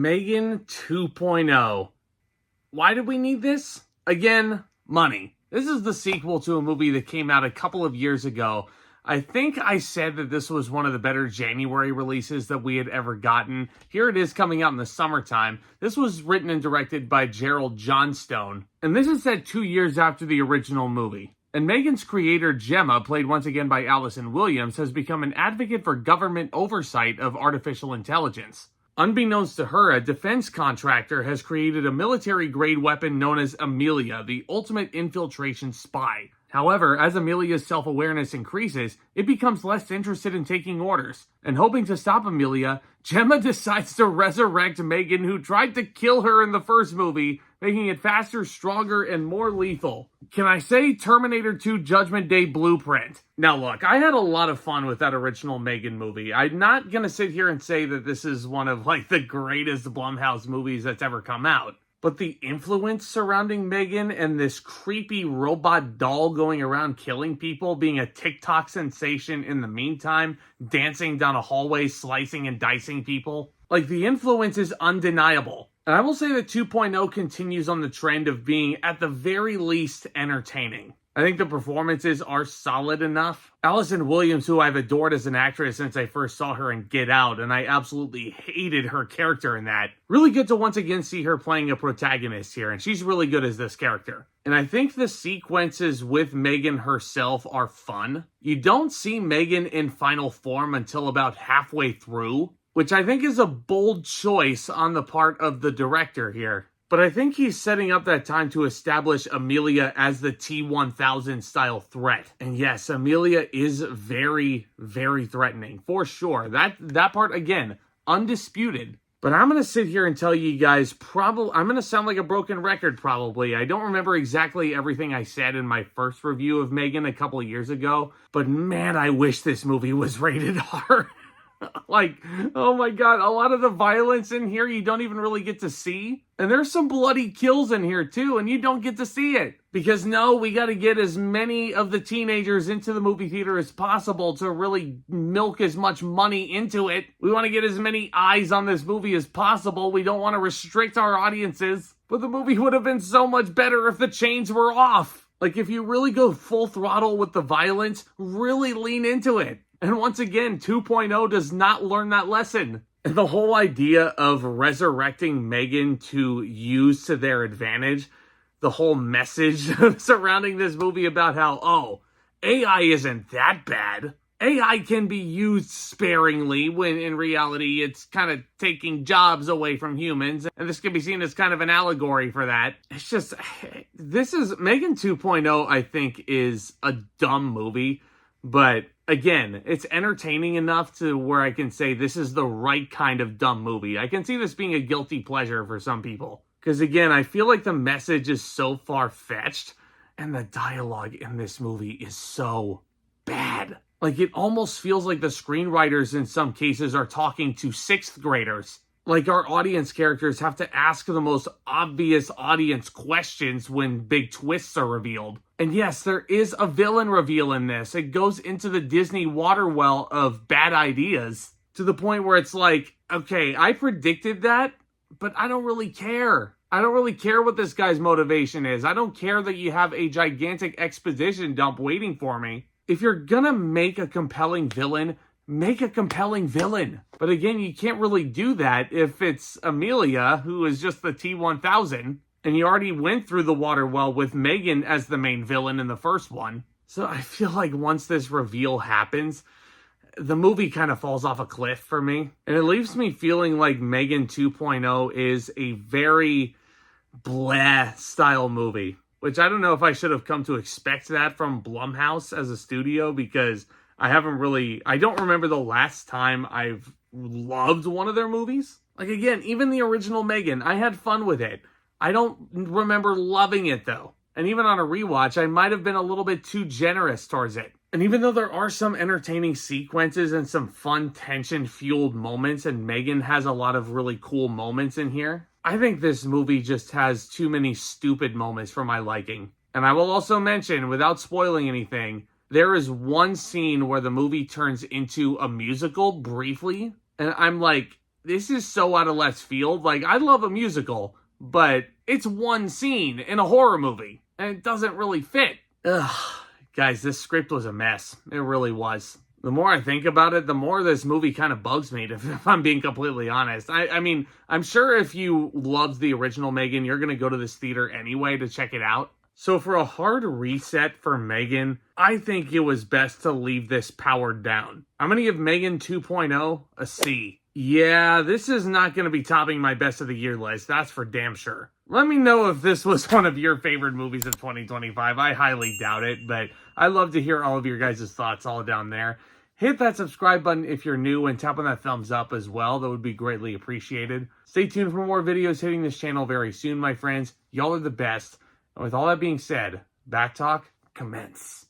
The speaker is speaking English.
M3GAN 2.0. Why did we need this? Again, money. This is the sequel to a movie that came out a couple of years ago. I think I said that this was one of the better January releases that we had ever gotten. Here it is coming out in the summertime. This was written and directed by Johnstone. And this is set 2 years after the original movie. And M3GAN's creator, Jenna, played once again by Allison, has become an advocate for government oversight of artificial intelligence. Unbeknownst to her, a defense contractor has created a military-grade weapon known as Amelia, the ultimate infiltration spy. However, as Amelia's self-awareness increases, it becomes less interested in taking orders. And hoping to stop Amelia, Jenna decides to resurrect M3GAN, who tried to kill her in the first movie, making it faster, stronger, and more lethal. Can I say Terminator 2 Judgment Day blueprint? Now look, I had a lot of fun with that original M3GAN movie. I'm not gonna sit here and say that this is one of the greatest Blumhouse movies that's ever come out. But the influence surrounding M3GAN and this creepy robot doll going around killing people, being a TikTok sensation in the meantime, dancing down a hallway, slicing and dicing people. The influence is undeniable. And I will say that 2.0 continues on the trend of being, at the very least, entertaining. I think the performances are solid enough. Allison, who I've adored as an actress since I first saw her in Get Out, and I absolutely hated her character in that. Really good to once again see her playing a protagonist here, and she's really good as this character. And I think the sequences with M3GAN herself are fun. You don't see M3GAN in final form until about halfway through, which I think is a bold choice on the part of the director here. But I think he's setting up that time to establish Amelia as the T-1000 style threat. And yes, Amelia is very, very threatening, for sure. That part, again, undisputed. But I'm going to sit here and tell you guys, I'm going to sound like a broken record probably. I don't remember exactly everything I said in my first review of M3GAN a couple years ago. But man, I wish this movie was rated R. Oh my god, a lot of the violence in here you don't even really get to see. And there's some bloody kills in here too, and you don't get to see it. Because no, we gotta get as many of the teenagers into the movie theater as possible to really milk as much money into it. We want to get as many eyes on this movie as possible. We don't want to restrict our audiences. But the movie would have been so much better if the chains were off. If you really go full throttle with the violence, really lean into it. And once again, 2.0 does not learn that lesson. And the whole idea of resurrecting M3GAN to use to their advantage, the whole message surrounding this movie about how, AI isn't that bad. AI can be used sparingly when in reality it's kind of taking jobs away from humans. And this can be seen as kind of an allegory for that. It's just, M3GAN 2.0, I think, is a dumb movie. But again, it's entertaining enough to where I can say this is the right kind of dumb movie. I can see this being a guilty pleasure for some people. Because again, I feel like the message is so far-fetched, and the dialogue in this movie is so bad. It almost feels like the screenwriters in some cases are talking to 6th graders. Our audience characters have to ask the most obvious audience questions when big twists are revealed. And yes, there is a villain reveal in this. It goes into the Disney water well of bad ideas to the point where it's okay, I predicted that, but I don't really care. I don't really care what this guy's motivation is. I don't care that you have a gigantic exposition dump waiting for me. If you're gonna make a compelling villain, make a compelling villain. But again, you can't really do that if it's Amelia, who is just the T-1000, and you already went through the water well with M3GAN as the main villain in the first one. So I feel like once this reveal happens, the movie kind of falls off a cliff for me. And it leaves me feeling like M3GAN 2.0 is a very bleh style movie. Which I don't know if I should have come to expect that from Blumhouse as a studio, because I don't remember the last time I've loved one of their movies. Again, even the original M3GAN, I had fun with it. I don't remember loving it though. And even on a rewatch, I might have been a little bit too generous towards it. And even though there are some entertaining sequences and some fun tension-fueled moments, and M3GAN has a lot of really cool moments in here, I think this movie just has too many stupid moments for my liking. And I will also mention, without spoiling anything, there is one scene where the movie turns into a musical briefly. And I'm this is so out of left field. Like, I love a musical, but it's one scene in a horror movie, and it doesn't really fit. Ugh. Guys, this script was a mess. It really was. The more I think about it, the more this movie kind of bugs me, if I'm being completely honest. I mean, I'm sure if you loved the original M3GAN, you're going to go to this theater anyway to check it out. So for a hard reset for M3GAN, I think it was best to leave this powered down. I'm going to give M3GAN 2.0 a C. Yeah, this is not going to be topping my best of the year list, that's for damn sure. Let me know if this was one of your favorite movies of 2025. I highly doubt it, but I'd love to hear all of your guys' thoughts all down there. Hit that subscribe button if you're new and tap on that thumbs up as well. That would be greatly appreciated. Stay tuned for more videos hitting this channel very soon, my friends. Y'all are the best. And with all that being said, Back Talk, commence.